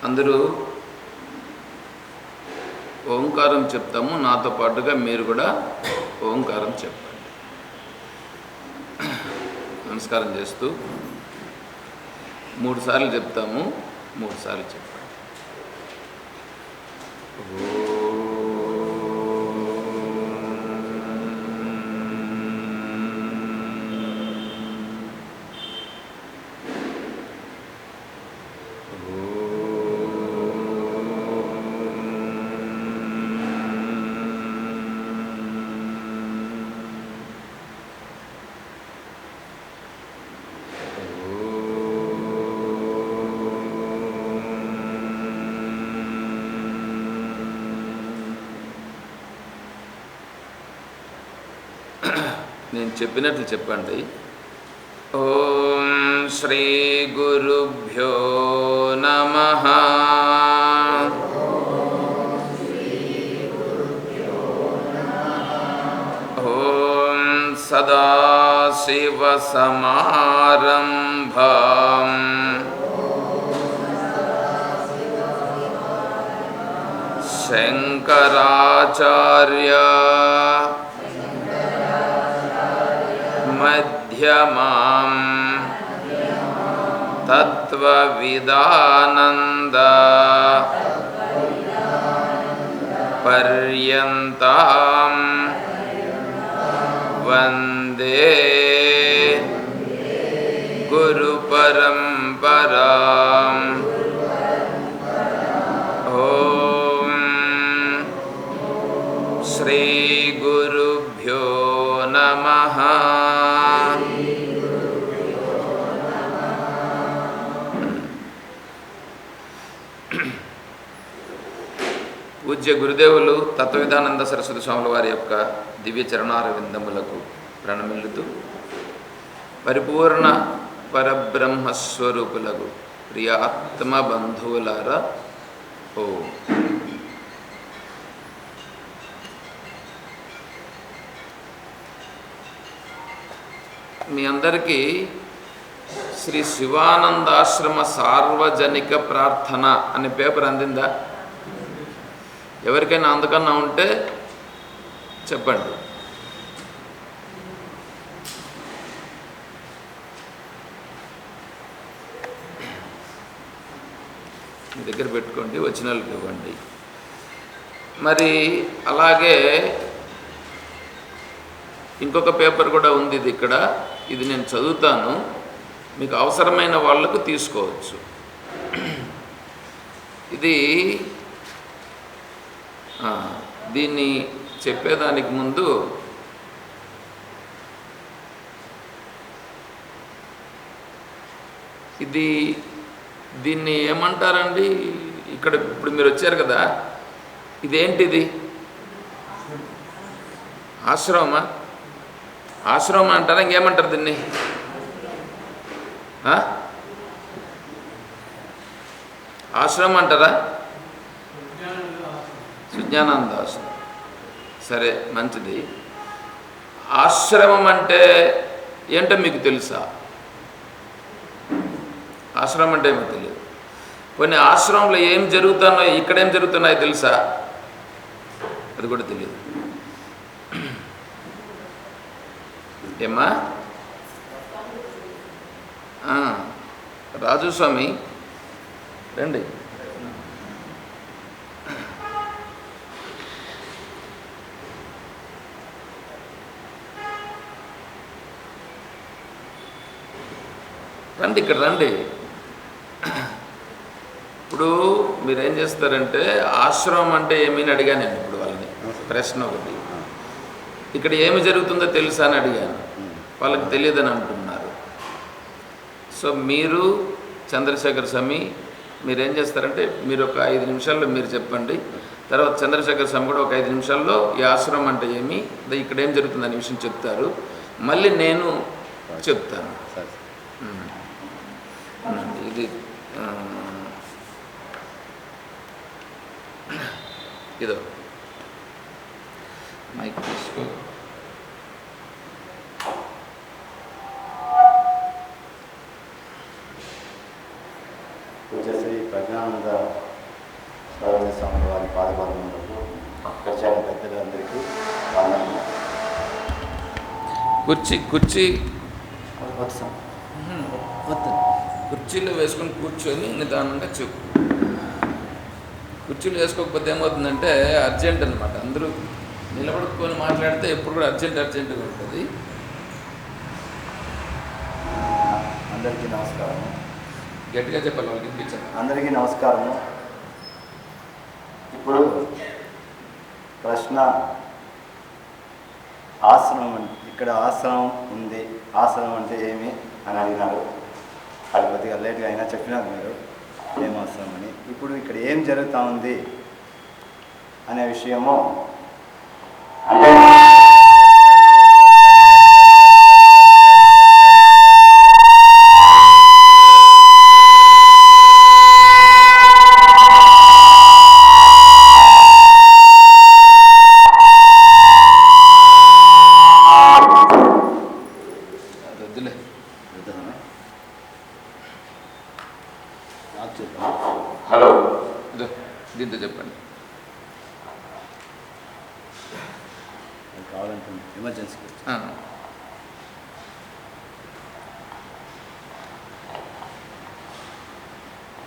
అందరూ ఓంకారం చెప్తాము, నాతో పాటుగా మీరు కూడా ఓంకారం చెప్పండి. నమస్కారం చేస్తూ 3 సార్లు చెప్తాము, 3 సార్లు చెప్పండి. నేను చెప్పినట్లు చెప్పండి. ఓం శ్రీ గురుభ్యో నమః. ఓం సదాశివసమారంభాం శంకరాచార్య మధ్యమాం తత్వవిదానంద పర్యంతాం వందే గురుపరంపరాం. ఓం శ్రీ గురుభ్యో నమః. పూజ్య గురుదేవులు తత్వవిధానంద సరస్వతి స్వాముల వారి యొక్క దివ్య చరణారవిందములకు ప్రణమిల్లుతూ పరిపూర్ణ పరబ్రహ్మస్వరూపులకు ప్రియ ఆత్మ బంధువులారా, ఓ మీ అందరికీ శ్రీ శివానందాశ్రమ సార్వజనిక ప్రార్థన అనే పేపర్ అందిందా? ఎవరికైనా అందుకన్నా ఉంటే చెప్పండి. మీ దగ్గర పెట్టుకోండి, వచ్చిన వాళ్ళకి ఇవ్వండి. మరి అలాగే ఇంకొక పేపర్ కూడా ఉంది, ఇది ఇక్కడ. ఇది నేను చదువుతాను, మీకు అవసరమైన వాళ్ళకు తీసుకోవచ్చు. ఇది దీన్ని చెప్పేదానికి ముందు దీన్ని ఏమంటారండి? ఇక్కడ ఇప్పుడు మీరు వచ్చారు కదా, ఇదేంటిది? ఆశ్రమమా? ఆశ్రమం అంటారా? ఇంకేమంటారు దీన్ని? ఆశ్రమం అంటారా? సుజ్ఞానానంద ఆశ్రమం. సరే, మంచిది. ఆశ్రమం అంటే ఏంటో మీకు తెలుసా? ఆశ్రమం అంటే ఏమో తెలియదు. కొన్ని ఆశ్రమంలో ఏం జరుగుతున్నాయో, ఇక్కడేం జరుగుతున్నాయో తెలుసా? అది కూడా తెలియదు. ఏమ్మా? రాజు స్వామి రండి. రండి, ఇక్కడ రండి. ఇప్పుడు మీరేం చేస్తారంటే, ఆశ్రమం అంటే ఏమని అడిగాను నేను. ఇప్పుడు వాళ్ళని ప్రశ్న ఒకటి, ఇక్కడ ఏమి జరుగుతుందో తెలుసా అని అడిగాను. వాళ్ళకి తెలియదని అంటున్నారు. సో మీరు చంద్రశేఖర్ స్వామి మీరేం చేస్తారంటే, మీరు ఒక 5 నిమిషాల్లో మీరు చెప్పండి. తర్వాత చంద్రశేఖర్ స్వామి కూడా ఒక 5 నిమిషాల్లో ఈ ఆశ్రమం అంటే ఏమి, ఇక్కడ ఏం జరుగుతుంది అనే విషయం చెప్తారు. మళ్ళీ నేను చెప్తాను. ఇది ఇదో మైక్ తీసుకో. శ్రీ ప్రజ్ఞానంద పాల్గొన్నందుకు వచ్చారు పెద్దలందరికీ వాళ్ళని కుర్చీ వస్తాం. కుర్చీలో వేసుకొని కూర్చొని నిదానంగా చెప్పు. కుర్చీలు వేసుకోకపోతే ఏమవుతుందంటే అర్జెంట్ అనమాట. అందరూ నిలబడుకొని మాట్లాడితే ఎప్పుడు కూడా అర్జెంటుగా ఉంటుంది. అందరికీ నమస్కారం. గట్టిగా చెప్పాలి, వాళ్ళకి వినిపించాలి. అందరికీ నమస్కారము. ఇప్పుడు ప్రశ్న, ఆసనం ఇక్కడ ఆసనం ఉంది, ఆసనం అంటే ఏమి అని అడిగినారు. అది కొద్దిగా లేట్గా అయినా చెప్పినారు మీరు ఏం ఆసనం అని. ఇప్పుడు ఇక్కడ ఏం జరుగుతూ ఉంది అనే విషయము అంటే హలో, దీంతో చెప్పండి. కావాలంటుంది ఎమర్జెన్సీ.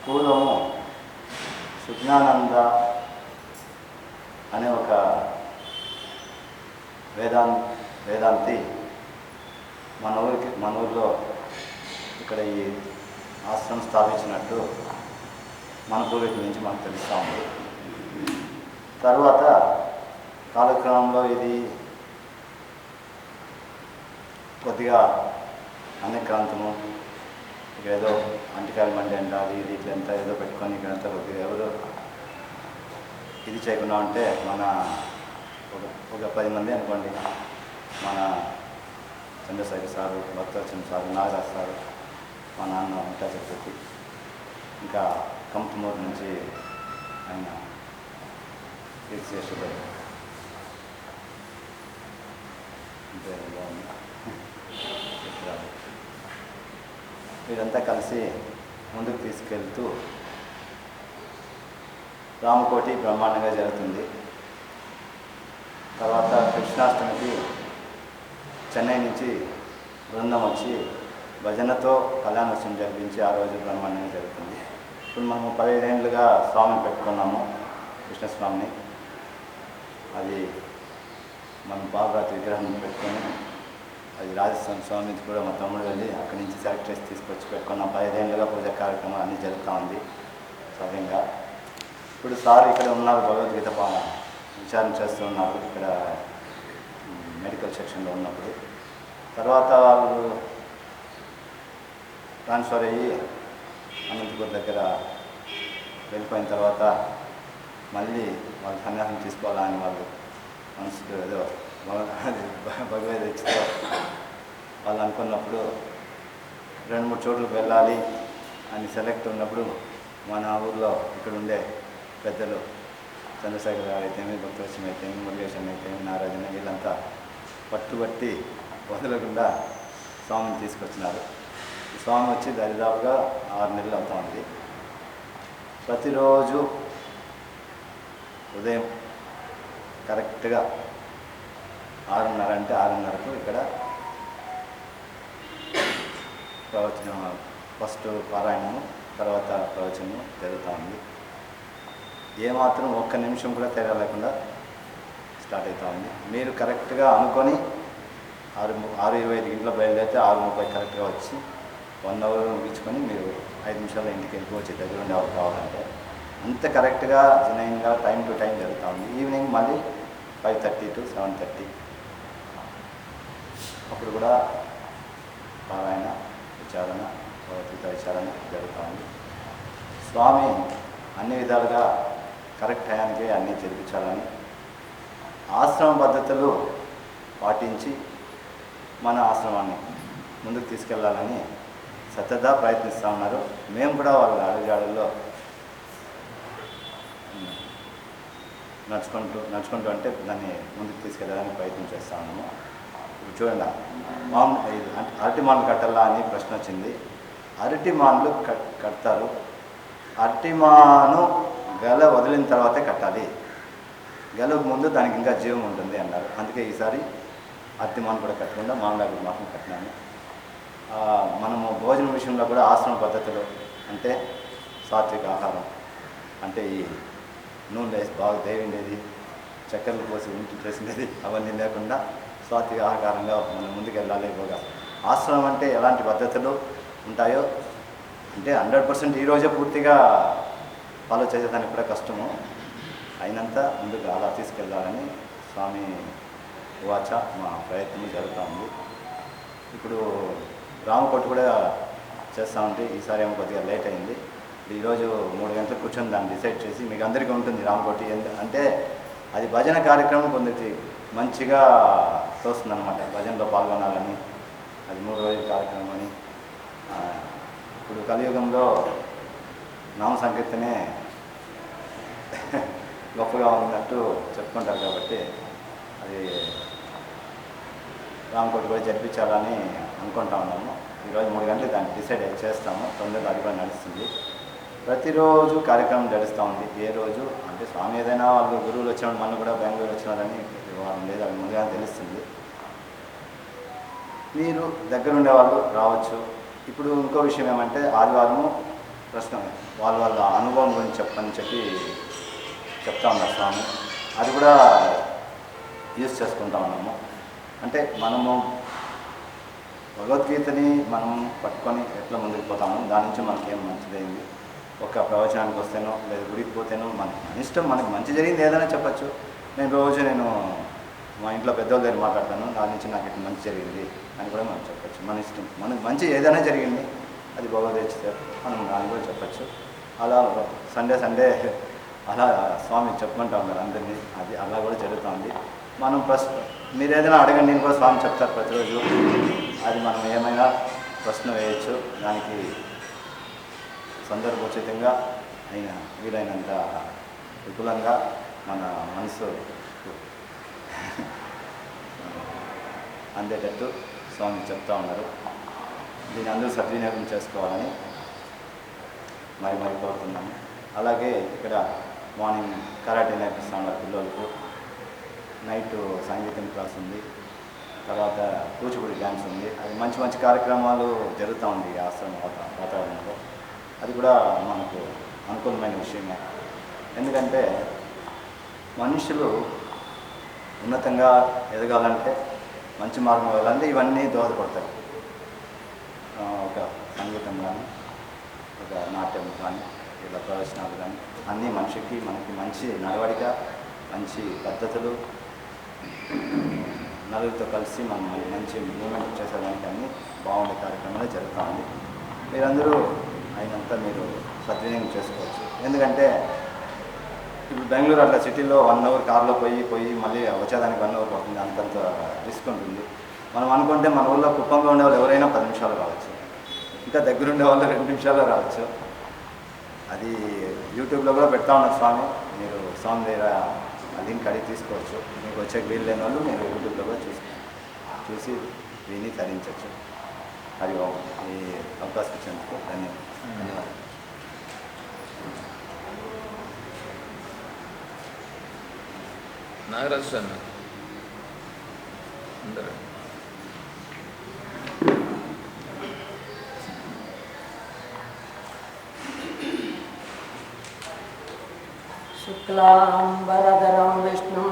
పూర్వము సుజ్ఞానంద అనే ఒక వేదాంతి మన ఊరిలో ఇక్కడ ఈ ఆశ్రమం స్థాపించినట్టు మన పూర్వీకుల నుంచి మనకు తెలుస్తూ ఉంది. తర్వాత కాలక్రమంలో ఇది కొద్దిగా అనేక్రాంతము, ఇక్కడ ఏదో అంటికాయల మండి అంటారు, ఇది ఇట్లంతా ఏదో పెట్టుకొని ఇక్కడంతా కొద్దిగా ఎవరు ఇది చేయకుండా ఉంటే మన ఒక 10 మంది అనుకోండి, మన Chandrashekar sir, Bhaktavachan sir, Nagaraj sir, మా నాన్న ఉంటా చక్రవర్తి, ఇంకా కంపమూరు నుంచి ఆయన కీర్తిశేషుడు అంటే వీరంతా కలిసి ముందుకు తీసుకెళ్తూ రామకోటి బ్రహ్మాండంగా జరుగుతుంది. తర్వాత కృష్ణాష్టమికి చెన్నై నుంచి బృందం వచ్చి భజనతో కళ్యాణోత్సవం జరిపించి ఆ రోజు బ్రహ్మాండంగా జరుగుతుంది. ఇప్పుడు మనము 15 ఏళ్ళుగా స్వామిని పెట్టుకున్నాము, కృష్ణస్వామిని. అది మనం బాబురాత్రి విగ్రహం పెట్టుకొని అది రాజస్థాన్ స్వామి నుంచి కూడా మా తమ్ముడు వెళ్ళి అక్కడి నుంచి సెలెక్ట్ చేసి తీసుకొచ్చి పెట్టుకున్నాం. 15 ఏళ్ళుగా పూజా కార్యక్రమాలు అన్నీ జరుగుతూ ఉంది సవ్యంగా. ఇప్పుడు సార్ ఇక్కడ ఉన్నారు, భగవద్గీత విచారణ చేస్తూ ఉన్నారు ఇక్కడ మెడికల్ సెక్షన్లో ఉన్నప్పుడు. తర్వాత వాళ్ళు ట్రాన్స్ఫర్ అయ్యి అనంతపూర్ దగ్గర వెళ్ళిపోయిన తర్వాత మళ్ళీ వాళ్ళు సన్యాసం తీసుకోవాలని వాళ్ళు మనసుకు ఏదో భగవద్ ఇచ్చితో వాళ్ళు అనుకున్నప్పుడు 2-3 చోట్లకు వెళ్ళాలి అని సెలెక్ట్ ఉన్నప్పుడు మన ఊర్లో ఇక్కడ ఉండే పెద్దలు చంద్రశేఖర్ గారు అయితేమి, భక్తవచనం అయితేమి, మురుగేశన్ అయితేమి, నారాజన, వీళ్ళంతా పట్టుబట్టి వదలకుండా స్వామిని తీసుకొచ్చినారు. స్వామి వచ్చి దరిదాపుగా 6 నెలలు అవుతా ఉంది. ప్రతిరోజు ఉదయం కరెక్ట్గా 6:30 అంటే 6:30కు ఇక్కడ ప్రవచనం, ఫస్ట్ పారాయణము, తర్వాత ప్రవచనము జరుగుతూ ఉంది. ఏమాత్రం ఒక్క నిమిషం కూడా తేడా లేకుండా స్టార్ట్ అవుతూ ఉంది. మీరు కరెక్ట్గా అనుకొని 6:25 గంటల బయలుదేరితే 6:30 కరెక్ట్గా వచ్చి 1 అవర్ ముగించుకొని మీరు 5 నిమిషాల్లో ఇంటికి వెళ్ళిపోవచ్చు, దగ్గర ఉండే ఎవరు కావాలంటే. అంత కరెక్ట్గా జెన్యూన్గా టైం టు టైం జరుగుతూ ఉంది. ఈవినింగ్ మళ్ళీ 5:30 to 7:30 అప్పుడు కూడా పారాయణ, విచారణ, భగవద్గీత విచారణ జరుగుతూ ఉంది. స్వామి అన్ని విధాలుగా కరెక్ట్ టయానికి అన్నీ జరిపించాలని, ఆశ్రమ పద్ధతులు పాటించి మన ఆశ్రమాన్ని ముందుకు తీసుకెళ్లాలని సతదా ప్రయత్నిస్తూ ఉన్నారు. మేము కూడా వాళ్ళ అడుగుజాడల్లో నడుచుకుంటూ అంటే దాన్ని ముందుకు తీసుకెళ్ళడానికి ప్రయత్నం చేస్తూ ఉన్నాము. ఇప్పుడు చూడండి, అరటి మాన్లు కట్టాలా అని ప్రశ్న వచ్చింది. అరటి మాన్లు కడతారు. అరటి మాను గల వదిలిన తర్వాతే కట్టాలి. గెలవక ముందు దానికి ఇంకా జీవం ఉంటుంది అన్నారు. అందుకే ఈసారి అత్తిమాను కూడా కట్టకుండా మామిడాకులు మాత్రం కట్టినాను. మనము భోజనం విషయంలో కూడా ఆశ్రమ పద్ధతిలో అంటే సాత్విక ఆహారం అంటే ఈ నూనె వేసి బాగా దేవిండేది, చక్కెరలు పోసి ఉంటి చేసినది అవన్నీ లేకుండా సాత్విక ఆహారంగా మనం ముందుకు వెళ్ళాలి. బాగా ఆశ్రమం అంటే ఎలాంటి పద్ధతులు ఉంటాయో అంటే 100% ఈరోజే పూర్తిగా ఫాలో చేసేదానికి కూడా కష్టము, అయినంత ముందుకు అలా తీసుకెళ్ళాలని స్వామి వాచ మా ప్రయత్నం జరుగుతూ ఉంది. ఇప్పుడు రామకోటి కూడా చేస్తూ ఉంటే ఈసారి ఏమో కొద్దిగా లేట్ అయింది. ఈరోజు 3 గంటలకు కూర్చొని దాన్ని డిసైడ్ చేసి మీకు అందరికీ ఉంటుంది రామకోటి అంటే అది భజన కార్యక్రమం కొందరికి మంచిగా తోస్తుంది అనమాట. భజనలో పాల్గొనాలని అది 3 రోజుల కార్యక్రమం అని. ఇప్పుడు కలియుగంలో నామ సంకీర్తనే గొప్పగా ఉన్నట్టు చెప్పుకుంటారు కాబట్టి అది రామకోటి కూడా జరిపించాలని అనుకుంటా ఉన్నాము. ఈరోజు 3 గంటలకు దాన్ని డిసైడ్ చేస్తాము. తొందరగా అది కూడా నడుస్తుంది. ప్రతిరోజు కార్యక్రమం నడుస్తూ ఉంది. ఏ రోజు అంటే స్వామి ఏదైనా వాళ్ళు గురువులు వచ్చినప్పుడు మనం కూడా బెంగళూరు వచ్చినారని వారం లేదు, అది ముందుగా తెలుస్తుంది. మీరు దగ్గర ఉండేవాళ్ళు రావచ్చు. ఇప్పుడు ఇంకో విషయం ఏమంటే ఆదివారము ప్రశ్న వాళ్ళ అనుభవం గురించి చెప్పని చెప్తా ఉన్నారు స్వామి. అది కూడా యూజ్ చేసుకుంటా ఉన్నాము. అంటే మనము భగవద్గీతని మనం పట్టుకొని ఎట్లా ముందుకు పోతాము, దాని నుంచి మనకేం మంచిదైంది. ఒక ప్రవచనానికి వస్తేనో లేదా గుడికి పోతేనో మన ఇష్టం, మనకు మంచి జరిగింది ఏదైనా చెప్పచ్చు. నేను మా ఇంట్లో పెద్దవాళ్ళ దగ్గర మాట్లాడతాను, దాని నుంచి నాకు ఇట్లా మంచి జరిగింది అని కూడా మనం చెప్పచ్చు. మన ఇష్టం, మనకు మంచి ఏదైనా జరిగింది అది భగవద్గీత మనం దాన్ని కూడా చెప్పచ్చు. అలా సండే అలా స్వామి చెప్పుకుంటా ఉన్నారు అందరినీ, అది అలా కూడా జరుగుతుంది. మనం మీరు ఏదైనా అడగండి, నేను కూడా స్వామి చెప్తారు ప్రతిరోజు. అది మనం ఏమైనా ప్రశ్న వేయచ్చు, దానికి సందర్భోచితంగా అయినా వీలైనంత విపులంగా మన మనసు అందేటట్టు స్వామి చెప్తా ఉన్నారు. దీన్ని అందరూ సద్వినియోగం చేసుకోవాలని మరి కోరుతున్నాము. అలాగే ఇక్కడ మార్నింగ్ కరాటే నేర్పిస్తూ ఉన్నారు పిల్లలకు, నైట్ సంగీతం క్లాస్ ఉంది, తర్వాత కూచిపూడి డ్యాన్స్ ఉంది. అది మంచి కార్యక్రమాలు జరుగుతూ ఉంది ఈ ఆశ్రమ వాతావరణంలో. అది కూడా మనకు అనుకూలమైన విషయమే. ఎందుకంటే మనుషులు ఉన్నతంగా ఎదగాలంటే మంచి మార్గం వెళ్ళాలంటే ఇవన్నీ దోహదపడతాయి. ఒక సంగీతం కానీ, ఒక నాట్యం కానీ, ఇలా ప్రదర్శనలు కానీ అన్నీ మనకి మంచి నడవడిక, మంచి పద్ధతులు, నలుగురితో కలిసి మనం మంచి మూమెంట్ చేసేదానికి అన్నీ బాగుండే కార్యక్రమాలు జరుగుతూ ఉంది. మీరందరూ అయినంత మీరు సద్వినియోగం చేసుకోవచ్చు. ఎందుకంటే ఇప్పుడు బెంగళూరు అట్లా సిటీలో 1 అవర్ కార్లో పోయి మళ్ళీ వచ్చేదానికి 1 అవర్ పడుతుంది. అంతంత రిస్క్ ఉంటుంది. మనం అనుకుంటే మన ఊళ్ళో కుప్పంలో ఉండే వాళ్ళు ఎవరైనా 10 నిమిషాలు రావచ్చు, ఇంకా దగ్గరుండే వాళ్ళు 2 నిమిషాల్లో రావచ్చు. అది యూట్యూబ్లో కూడా పెడతా ఉన్నారు స్వామి. మీరు స్వామి దగ్గర లింక్ అడిగి తీసుకోవచ్చు. మీకు వచ్చే వీలు లేని వాళ్ళు మీరు యూట్యూబ్లో కూడా చూసి విని తరించవచ్చు. అది ఈ అవకాశం ఇచ్చేందుకు ధన్యవాదాలు. నాగరాజు అన్న అందరూ శుక్లాంబరధరం విష్ణుం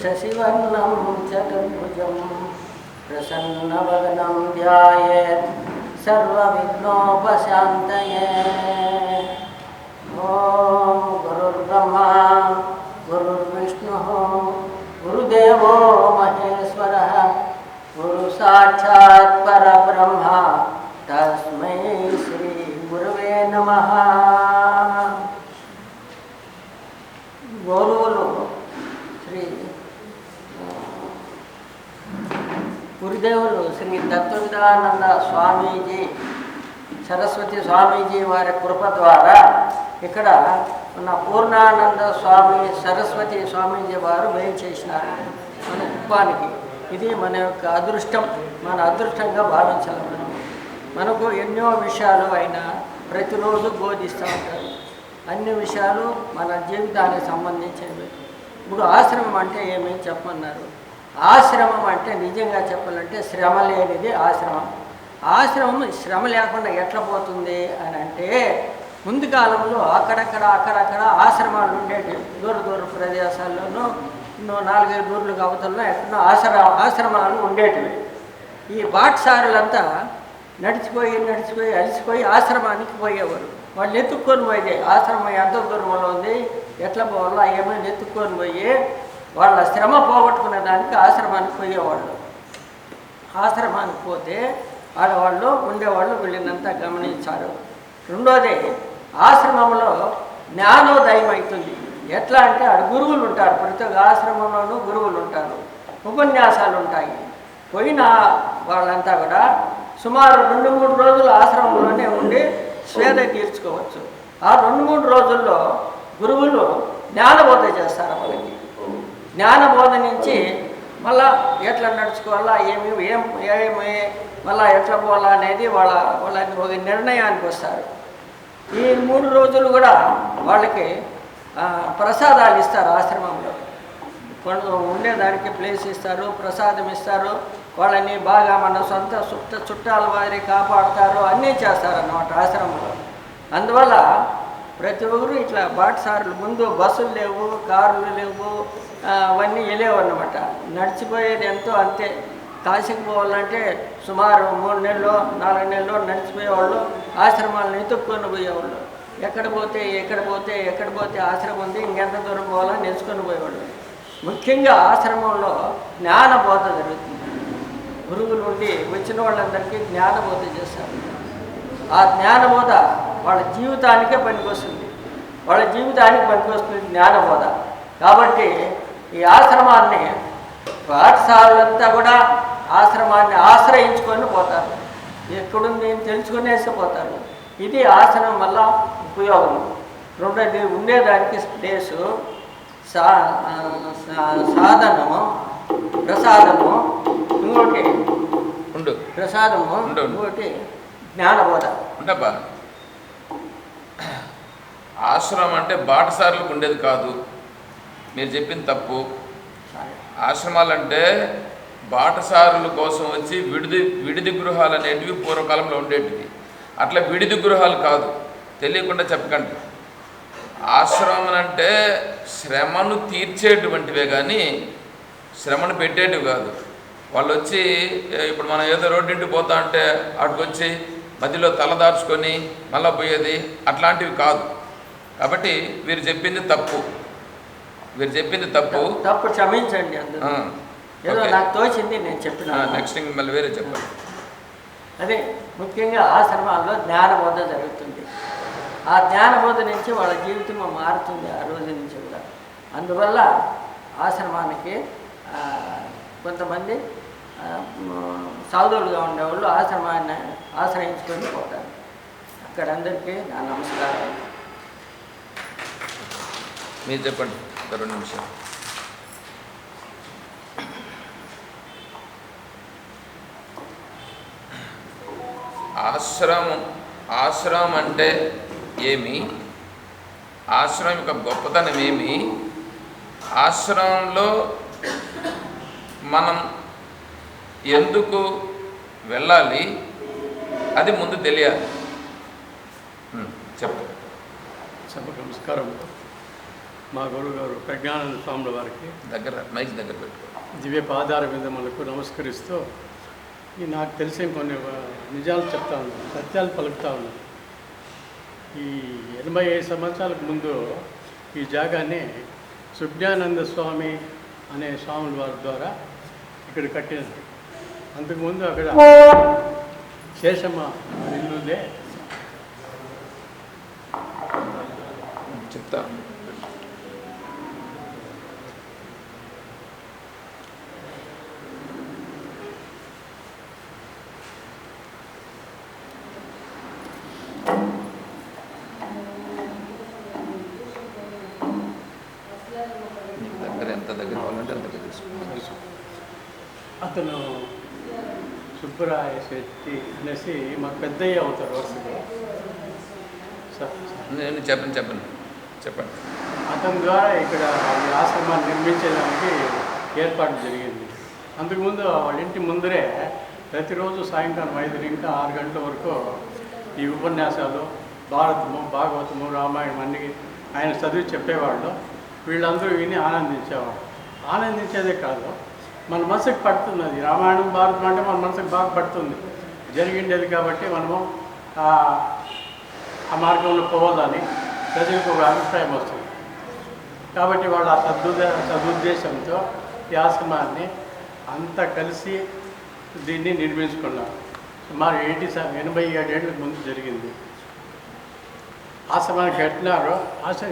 శశివర్ణం చతుర్భుజం ప్రసన్నవదనం ధ్యాయేత్ సర్వవిఘ్నోపశాంతయే. ఓం గురుర్బ్రహ్మా గురుర్విష్ణుః గురుదేవో మహేశ్వరః గురు సాక్షాత్ పరబ్రహ్మ తస్మై శ్రీ గురవే నమః. గౌరవులు శ్రీ గురుదేవులు శ్రీ దత్తానంద స్వామీజీ, సరస్వతి స్వామీజీ వారి కృప ద్వారా ఇక్కడ మన పూర్ణానంద స్వామి సరస్వతి స్వామీజీ వారు వేయం చేసినారు మన కుప్పానికి. ఇది మన యొక్క అదృష్టం, మన అదృష్టంగా భావించాలి. మనకు ఎన్నో విషయాలు ఆయన ప్రతిరోజు బోధిస్తూ ఉంటారు. అన్ని విషయాలు మన జీవితానికి సంబంధించినవి. ఇప్పుడు ఆశ్రమం అంటే ఏమీ చెప్పమన్నారు. ఆశ్రమం అంటే నిజంగా చెప్పాలంటే శ్రమ లేనిది ఆశ్రమం. ఆశ్రమం శ్రమ లేకుండా ఎట్లా పోతుంది అని అంటే, ముందు కాలంలో అక్కడక్కడ ఆశ్రమాలు ఉండేవి. దూర దూర ప్రదేశాల్లోనూ 4-5 ఊర్లకు అవతలలో ఎక్కడో ఆశ్రమాలు ఉండేటివి. ఈ బాటసారులంతా నడిచిపోయి అలసిపోయి ఆశ్రమానికి పోయేవారు. వాళ్ళు ఎత్తుక్కొని పోయేది ఆశ్రమం ఎంత దూరంలో ఉంది, ఎట్లా పోవాలో ఏమైనా ఎత్తుక్కొని పోయి వాళ్ళ శ్రమ పోగొట్టుకునే దానికి ఆశ్రమానికి పోయేవాళ్ళు. ఆశ్రమానికి పోతే ఆడవాళ్ళు ఉండేవాళ్ళు వీళ్ళనంతా గమనించారు. రెండోది, ఆశ్రమంలో జ్ఞానోదయం అవుతుంది. ఎట్లా అంటే ఆడ గురువులు ఉంటారు. ప్రతి ఆశ్రమంలోనూ గురువులు ఉంటారు, ఉపన్యాసాలు ఉంటాయి. పోయిన వాళ్ళంతా కూడా సుమారు 2-3 రోజులు ఆశ్రమంలోనే ఉండి స్వేద తీర్చుకోవచ్చు. ఆ 2-3 రోజుల్లో గురువులు జ్ఞానబోధ చేస్తారు వాళ్ళకి. జ్ఞానబోధ నుంచి మళ్ళా ఎట్లా నడుచుకోవాలా, ఏమి మళ్ళా ఎట్లా పోవాలా అనేది వాళ్ళని ఒక నిర్ణయానికి వస్తారు. ఈ 3 రోజులు కూడా వాళ్ళకి ప్రసాదాలు ఇస్తారు. ఆశ్రమంలో ఉండేదానికి ప్లేస్ ఇస్తారు, ప్రసాదం ఇస్తారు. వాళ్ళని బాగా మన సొంత చుట్టాల వారి కాపాడుతారు, అన్నీ చేస్తారన్నమాట ఆశ్రమంలో. అందువల్ల ప్రతి ఒక్కరు ఇట్లా బాటసారులు, ముందు బస్సులు లేవు, కార్లు లేవు, అవన్నీ వెళ్ళేవు అన్నమాట. నడిచిపోయేది ఎంతో అంతే. కాశీకి పోవాలంటే సుమారు 3 నెలలు 4 నెలలు నడిచిపోయేవాళ్ళు. ఆశ్రమాలను ఎత్తుక్కొని పోయేవాళ్ళు. ఎక్కడ పోతే ఆశ్రమం ఉంది, ఇంకెంత దూరం పోవాలని నేర్చుకొని పోయేవాళ్ళు. ముఖ్యంగా ఆశ్రమంలో జ్ఞానబోధ జరుగుతుంది. గురువులు ఉండి వచ్చిన వాళ్ళందరికీ జ్ఞానబోధ చేస్తారు. ఆ జ్ఞానబోధ వాళ్ళ జీవితానికే పనికొస్తుంది. జ్ఞానబోధ. కాబట్టి ఈ ఆశ్రమాన్ని పాఠశాలంతా కూడా ఆశ్రమాన్ని ఆశ్రయించుకొని పోతారు. ఎక్కడుంది తెలుసుకునేసి పోతారు. ఇది ఆశ్రమం వల్ల ఉపయోగం. రెండోది, ఉండేదానికి ప్లేసు, సాధనము, ప్రసాదము, ఇంకోటి ప్రసాదము, ఇంకోటి జ్ఞానబోధ. ఉండబ్బా, ఆశ్రమం అంటే బాటసారులకు ఉండేది కాదు, మీరు చెప్పింది తప్పు. ఆశ్రమాలంటే బాటసారుల కోసం వచ్చి విడిది గృహాలు అనేటివి పూర్వకాలంలో ఉండేటివి. అట్లా విడిది గృహాలు కాదు, తెలియకుండా చెప్పకండి. ఆశ్రమం అంటే శ్రమను తీర్చేటువంటివే కానీ శ్రమను పెట్టేటివి కాదు. వాళ్ళు వచ్చి ఇప్పుడు మనం ఏదో రోడ్డింటికి పోతా అంటే అటుకు వచ్చి మధ్యలో తలదార్చుకొని మళ్ళీ పోయేది అట్లాంటివి కాదు. కాబట్టి వీరు చెప్పింది తప్పు. క్షమించండి. ఏదో నాకు తోచింది నేను చెప్పిన. నెక్స్ట్ మళ్ళీ వేరే చెప్పండి. అదే ముఖ్యంగా ఆశ్రమాల్లో జ్ఞానబోధ జరుగుతుంది. ఆ జ్ఞానబోధ నుంచి వాళ్ళ జీవితం మారుతుంది ఆ రోజు నుంచి కూడా. అందువల్ల ఆశ్రమానికి కొంతమంది సాధువులుగా ఉండేవాళ్ళు ఆశ్రమాన్ని ఆశ్రయించుకొని పోతారు. అక్కడ అందరికీ నా నమస్కారం. మీరు చెప్పండి 2 నిమిషాలు. ఆశ్రమం అంటే ఏమి, ఆశ్రమం యొక్క గొప్పతనం ఏమి, ఆశ్రమంలో మనం ఎందుకు వెళ్ళాలి అది ముందు తెలియాలి. చెప్పండి. నమస్కారం. మా గురువు గారు ప్రజ్ఞానంద స్వాముల వారికి మైక్ దగ్గర పెట్టుకో దివ్య పాదార విధములకు నమస్కరిస్తూ నాకు తెలిసిన కొన్ని నిజాలు చెప్తా ఉన్నాను, సత్యాలు పలుకుతా ఉన్నాను. ఈ 85 సంవత్సరాలకు ముందు ఈ జాగాన్ని సుజ్ఞానంద స్వామి అనే స్వాముల వారి ద్వారా ఇక్కడ కట్టినది. అంతకుముందు అక్కడ శేషమ్మ ఇల్లుదే చెప్తా. అతను సుబ్బరాయ శెట్టి అనేసి మాకు పెద్దయ్య అవుతారు వరుసగా. నేను చెప్పండి. అతని ద్వారా ఇక్కడ ఈ ఆశ్రమాన్ని నిర్మించేదానికి ఏర్పాటు జరిగింది. అంతకుముందు వాళ్ళ ఇంటి ముందరే ప్రతిరోజు సాయంకాలం 5 నుంచి 6 గంటల వరకు ఈ ఉపన్యాసాలు, భారతము, భాగవతము, రామాయణం అన్నీ ఆయన చదివి చెప్పేవాళ్ళు. వీళ్ళందరూ విని ఆనందించేవాళ్ళు. ఆనందించేదే కాదు, మన మనసుకు పడుతుంది. అది రామాయణం, భారతం అంటే మన మనసుకు బాగా పడుతుంది, జరిగిండేది. కాబట్టి మనము ఆ మార్గంలో పోవాలని ప్రజలకు ఒక అభిప్రాయం వస్తుంది. కాబట్టి వాళ్ళు ఆ సదుద్దేశంతో ఈ ఆశ్రమాన్ని అంతా కలిసి దీన్ని నిర్మించుకున్నారు. సుమారు 87 ఏళ్ళ ముందు జరిగింది. ఆశ్రమానికి కట్టినారు.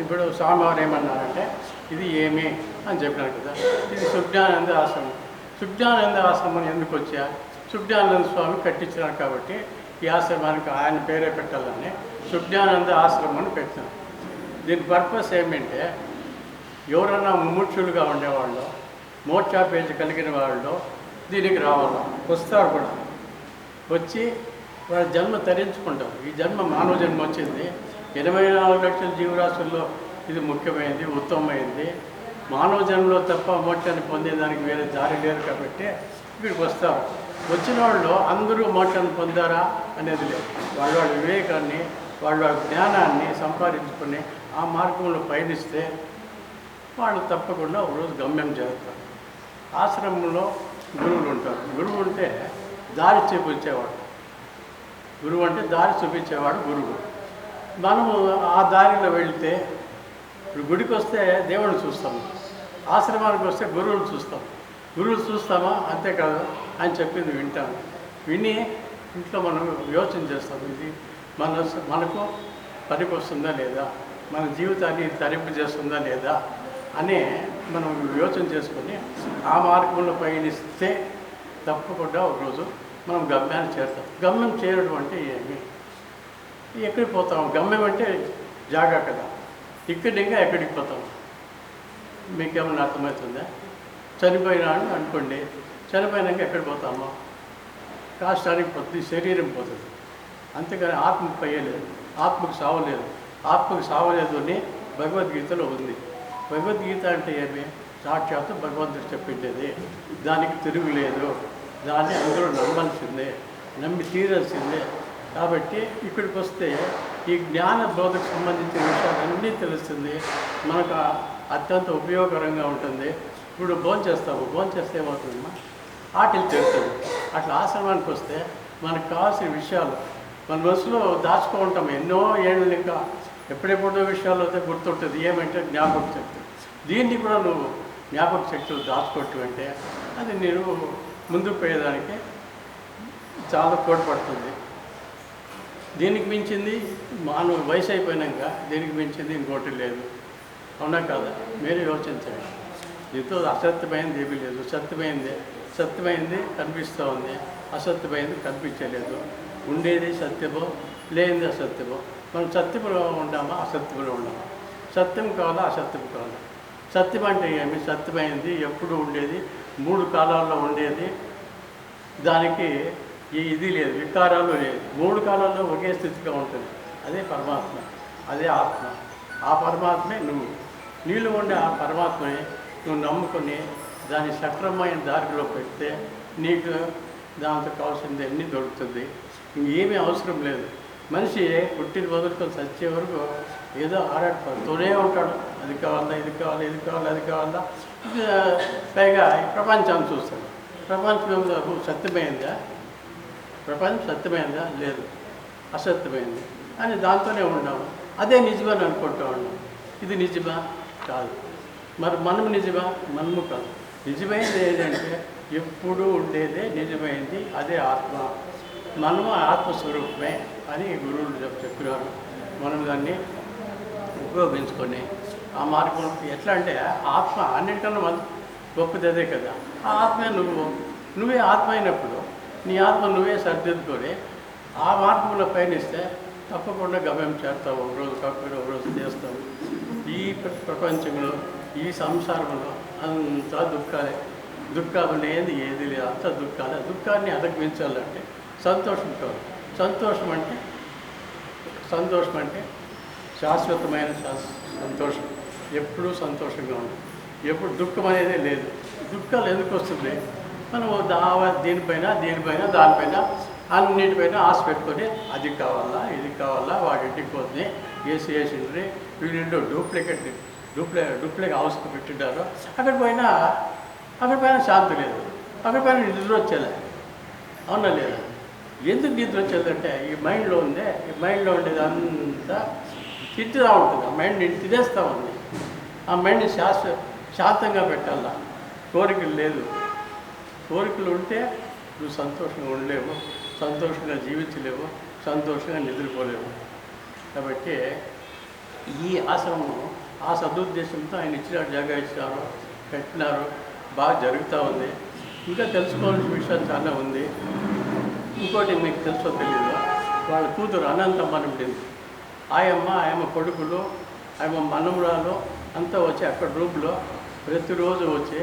ఇప్పుడు స్వామివారు ఏమన్నారంటే ఇది ఏమి అని చెప్పినారు కదా, ఇది సుజ్ఞానంద ఆశ్రమం. సుజ్ఞానంద ఆశ్రమం ఎందుకు వచ్చా? సుజ్ఞానంద స్వామి కట్టించినారు కాబట్టి ఈ ఆశ్రమానికి ఆయన పేరే పెట్టాలని సుజ్ఞానంద ఆశ్రమం అని పెట్టినారు. దీని పర్పస్ ఏమంటే ఎవరన్నా ముముక్షులుగా ఉండేవాళ్ళు, మోక్షాపేక్ష కలిగిన వాళ్ళు దీనికి రావాలి, వస్తారు కూడా. వచ్చి వాళ్ళ జన్మ తరించుకుంటారు. ఈ జన్మ మానవ జన్మ వచ్చింది. 84 లక్షల జీవరాశుల్లో ఇది ముఖ్యమైనది, ఉత్తమమైనది. మానవ జన్మలో తప్ప మోక్షాన్ని పొందేదానికి వేరే దారి లేదు కాబట్టి ఇక్కడికి వస్తారు. వచ్చిన వాళ్ళు అందరూ మోక్షాన్ని పొందారా అనేది లేదు. వాళ్ళ వివేకాన్ని, వాళ్ళ జ్ఞానాన్ని సంపాదించుకుని ఆ మార్గంలో పయనిస్తే వాళ్ళు తప్పకుండా ఒకరోజు గమ్యం చేస్తారు. ఆశ్రమంలో గురువులు ఉంటారు. గురువు ఉంటే దారి చూపించేవాడు. గురువు అంటే దారి చూపించేవాడు గురువు. మనము ఆ దారిలో వెళితే, ఇప్పుడు గుడికి వస్తే దేవుడిని చూస్తాము, ఆశ్రమానికి వస్తే గురువులు చూస్తాం. గురువులు చూస్తామా? అంతేకాదు ఆయన చెప్పింది వింటాము. విని ఇంట్లో మనం యోచన చేస్తాం, ఇది మనకు పనికి వస్తుందా లేదా, మన జీవితాన్ని తరింపు చేస్తుందా లేదా అని మనం యోచన చేసుకొని ఆ మార్గంలో పయనిస్తే తప్పకుండా ఒకరోజు మనం గమ్యాన్ని చేరుతాం. గమ్యం చేరడం అంటే ఏమి? ఎక్కడికి పోతాం? గమ్యం అంటే జాగా కదా. ఇక్కడి ఇంకా ఎక్కడికి పోతాం? మీకేమన్నా అర్థమవుతుందా? చనిపోయినాడు అనుకోండి, చనిపోయినాక ఎక్కడికి పోతామో? కాష్టానికి పోతుంది, శరీరం పోతుంది. అంతేకాని ఆత్మకు పోయలేదు, ఆత్మకు సావలేదు. ఆత్మకు సావలేదు అని భగవద్గీతలో ఉంది. భగవద్గీత అంటే ఏమి? సాక్షాత్తు భగవంతుడు చెప్పిండేది, దానికి తిరుగులేదు. దాన్ని అందరూ నమ్మాల్సిందే, నమ్మి తీరాల్సిందే. కాబట్టి ఇక్కడికి వస్తే ఈ జ్ఞాన బోధకు సంబంధించిన విషయాలన్నీ తెలుస్తుంది, మనకు అత్యంత ఉపయోగకరంగా ఉంటుంది. ఇప్పుడు భోంచేస్తే ఏమవుతుందమ్మా? ఆటలు తెరుతుంది. అట్లా ఆశ్రమానికి వస్తే మనకు కావాల్సిన విషయాలు మన మనసులో దాచుకుంటాం ఎన్నో ఏళ్ళు. ఇంకా ఎప్పుడెప్పుడో విషయాలు అయితే గుర్తుంటుంది. ఏమంటే జ్ఞాపక శక్తి. దీన్ని కూడా నువ్వు జ్ఞాపక శక్తులు దాచుకోవటం అంటే అది నేను ముందుకు పోయేదానికి చాలా తోడ్పడుతుంది. దీనికి మించింది మానవ వయసు అయిపోయినాక దీనికి మించింది ఇంకోటి లేదు. అవునా కాదా? మీరు యోచించండి. దీంతో అసత్యమైనది ఏమీ లేదు. సత్యమైంది కనిపిస్తూ ఉంది, అసత్యమైనది కనిపించలేదు. ఉండేది సత్యమో, లేనిది అసత్యమో. మనం సత్యములో ఉండామా, అసత్యములో ఉండామా? సత్యం కావాలా, అసత్యం కావాలా? సత్యం అంటే ఏమి? సత్యమైంది ఎప్పుడు ఉండేది, 3 కాలాల్లో ఉండేది. దానికి ఇది లేదు, వికారాలు లేదు. 3 కాలాల్లో ఒకే స్థితిగా ఉంటుంది. అదే పరమాత్మ, అదే ఆత్మ. ఆ పరమాత్మే నువ్వు. నీళ్ళు ఉండే ఆ పరమాత్మని నువ్వు నమ్ముకొని దాన్ని సక్రమమైన దారిలో పెడితే నీకు దాంతో కావాల్సింది అన్నీ దొరుకుతుంది. ఇంకేమీ అవసరం లేదు. మనిషి పుట్టిన మొదలుకొని చచ్చే వరకు ఏదో ఆరాటపడుతూనే ఉంటాడు. అది కావాలా, ఇది కావాలా, ఇది కావాలా, అది కావాలా. పైగా ప్రపంచాన్ని చూస్తాడు. ప్రపంచం సత్యమైందా? ప్రపంచం సత్యమైందా? లేదు, అసత్యమైంది అని దాంతోనే ఉన్నాము. అదే నిజమని అనుకుంటూ ఉన్నాం. ఇది నిజమా? కాదు. మరి మనము నిజమా? మనము కాదు. నిజమైనది ఏదంటే ఎప్పుడూ ఉండేదే నిజమైంది, అదే ఆత్మ. మనము ఆత్మస్వరూపమే అని గురువులు చెప్పినారు. మనం దాన్ని ఉపయోగించుకొని ఆ మార్గం ఎట్లా అంటే ఆత్మ అన్నింటికన్నా గొప్పది అదే కదా. ఆ ఆత్మే నువ్వే ఆత్మ అయినప్పుడు నీ ఆత్మ నువ్వే సరిదిద్దుకొని ఆ మార్గంలో పయనిస్తే తప్పకుండా గమ్యం చేస్తావు. ఒకరోజు కాకపోతే ఒకరోజు చేస్తావు. ఈ ప్రపంచంలో, ఈ సంసారంలో అంతా దుఃఖాలు లేని ఏది లేదు, అంతా దుఃఖాలే. దుఃఖాన్ని అధిగమించాలంటే సంతోషం కావాలి. సంతోషం అంటే శాశ్వతమైన సంతోషం. ఎప్పుడూ సంతోషంగా ఉంది, ఎప్పుడు దుఃఖం అనేది లేదు. దుఃఖాలు ఎందుకు వస్తుంది? మనం దీనిపైన దానిపైన అన్నిటిపైన ఆశ పెట్టుకొని అది కావాలా ఇది కావాలా, వాడింటికి పోతే ఏసీ వేసిండ్రి, వీళ్ళింట్లో డూప్లికేట్ హౌస్కి పెట్టింటారు. అక్కడ పైన శాంతి లేదు, అక్కడ పైన నిద్ర వచ్చేలే. అవునా లేదా? ఎందుకు నిద్ర వచ్చేదంటే ఈ మైండ్లో ఉండేది అంతా తిట్టుగా ఉంటుంది. ఆ మైండ్ని తినేస్తూ ఉంది. ఆ మైండ్ని శాంతంగా పెట్టాలా. కోరికలు లేదు. కోరికలు ఉంటే నువ్వు సంతోషంగా ఉండలేవు, సంతోషంగా జీవించలేవు, సంతోషంగా నిద్రపోలేవు. కాబట్టి ఈ ఆశ్రమం ఆ సదుద్దేశంతో ఆయన ఇచ్చిన జాగా ఇచ్చినారు, పెట్టినారు, బాగా జరుగుతూ ఉంది. ఇంకా తెలుసుకోవాల్సిన విషయం చాలా ఉంది. ఇంకోటి మీకు తెలుసో తెలియదు, వాళ్ళ కూతురు అనంతమ్మని ఉండింది. ఆయమ్మ కొడుకులు, ఆయమ్మ మనమురాలు అంతా వచ్చి అక్కడ రూమ్లో ప్రతిరోజు వచ్చి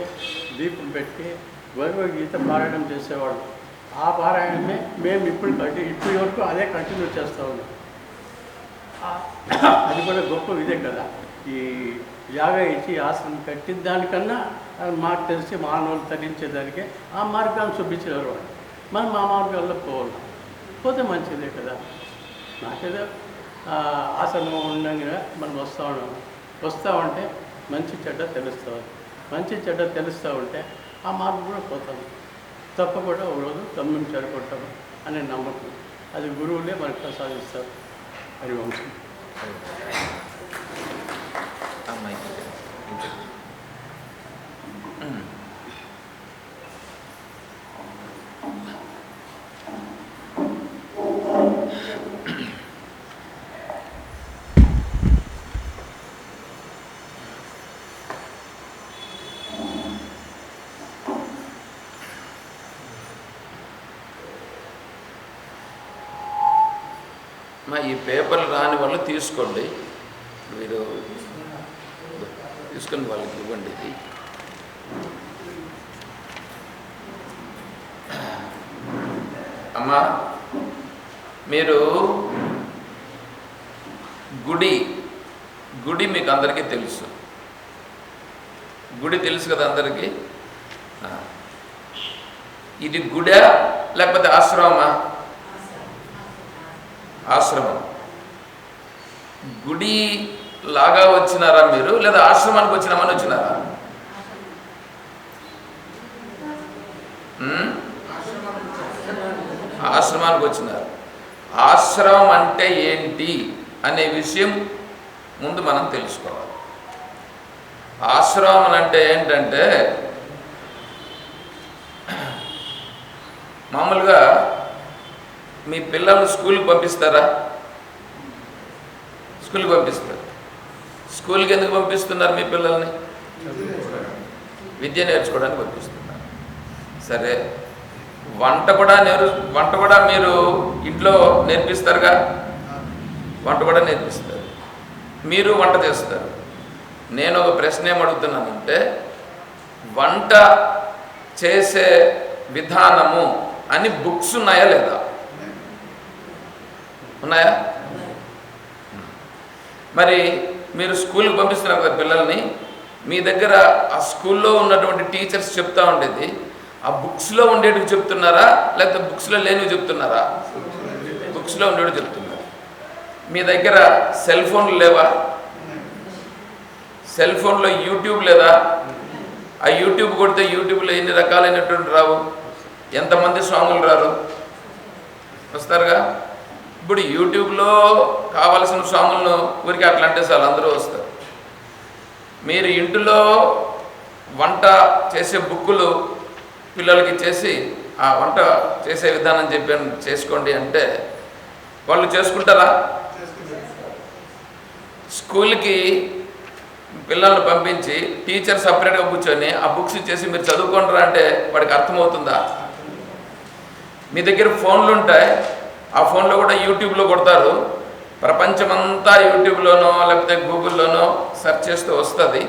దీపం పెట్టి భగవద్గీత పారాయణం చేసేవాళ్ళు. ఆ పారాయణమే మేము ఇప్పటి వరకు అదే కంటిన్యూ చేస్తూ ఉన్నాం. అది కూడా గొప్ప ఇదే కదా. ఈ జాగా ఇచ్చి ఆశ్రమం కట్టిన దానికన్నా మాకు తెలిసి మానవులు తరించేదానికే ఆ మార్గాన్ని చూపించారు వాళ్ళు. మనం ఆ మార్గాల్లో పోతే మంచిదే కదా. నాకేదో ఆశ్రమం ఉండగా మనం వస్తూ ఉంటే మంచి చెడ్డ తెలుస్తూ ఉంటే ఆ మార్గం కూడా పోతాము. తప్పకుండా ఒక రోజు గమ్యం చేరుకుంటాము అనే నమ్మకం. అది గురువులే మనకు ప్రసాదిస్తారు. హరివంశం. ఈ పేపర్లు రాని వాళ్ళు తీసుకోండి, మీరు తీసుకొని వాళ్ళకి ఇవ్వండి. ఇది అమ్మా, మీరు గుడి మీకు అందరికీ తెలుసు. గుడి తెలుసు కదా అందరికీ. ఇది గుడా లేకపోతే ఆశ్రమమా? ఆశ్రమం. గుడి లాగా వచ్చినారా మీరు, లేదా ఆశ్రమానికి వచ్చినామని వచ్చినారా? ఆశ్రమానికి వచ్చినారు. ఆశ్రమం అంటే ఏంటి అనే విషయం ముందు మనం తెలుసుకోవాలి. ఆశ్రమం అంటే ఏంటంటే మామూలుగా మీ పిల్లలు స్కూల్కి పంపిస్తారా? స్కూల్కి పంపిస్తారు. స్కూల్కి ఎందుకు పంపిస్తున్నారు మీ పిల్లల్ని? విద్య నేర్చుకోవడానికి పంపిస్తున్నారు. సరే, వంట కూడా మీరు ఇంట్లో నేర్పిస్తారుగా. వంట కూడా నేర్పిస్తారు, మీరు వంట చేస్తారు. నేను ఒక ప్రశ్న ఏమడుగుతున్నానంటే, వంట చేసే విధానము అని బుక్స్ ఉన్నాయా లేదా? ఉన్నాయా? మరి మీరు స్కూల్కి పంపిస్తున్నారు కదా పిల్లల్ని, మీ దగ్గర ఆ స్కూల్లో ఉన్నటువంటి టీచర్స్ చెప్తా ఉండేది ఆ బుక్స్లో ఉండేటివి చెప్తున్నారా, లేకపోతే బుక్స్లో లేనివి చెప్తున్నారా? బుక్స్లో ఉండేవి చెప్తున్నారు. మీ దగ్గర సెల్ ఫోన్లు లేవా? సెల్ ఫోన్లో యూట్యూబ్ లేదా? ఆ యూట్యూబ్ కొడితే యూట్యూబ్లో ఎన్ని రకాలైనటువంటి రావు? ఎంతమంది స్వాములు రారు? వస్తారుగా. ఇప్పుడు యూట్యూబ్లో కావలసిన స్వాములను ఊరికి అట్లా అంటే చాలు, అందరూ వస్తారు. మీరు ఇంటిలో వంట చేసే బుక్కులు పిల్లలకి చేసి ఆ వంట చేసే విధానం చేసుకోండి అంటే వాళ్ళు చేసుకుంటారా? స్కూల్కి పిల్లల్ని పంపించి టీచర్ సపరేట్గా కూర్చొని ఆ బుక్స్ ఇచ్చేసి మీరు చదువుకుంటారా అంటే వాడికి అర్థమవుతుందా? మీ దగ్గర ఫోన్లు ఉంటాయి, ఆ ఫోన్లో కూడా యూట్యూబ్లో కొడతారు. ప్రపంచమంతా యూట్యూబ్లోనో లేకపోతే గూగుల్లోనో సెర్చ్ చేస్తే వస్తుంది.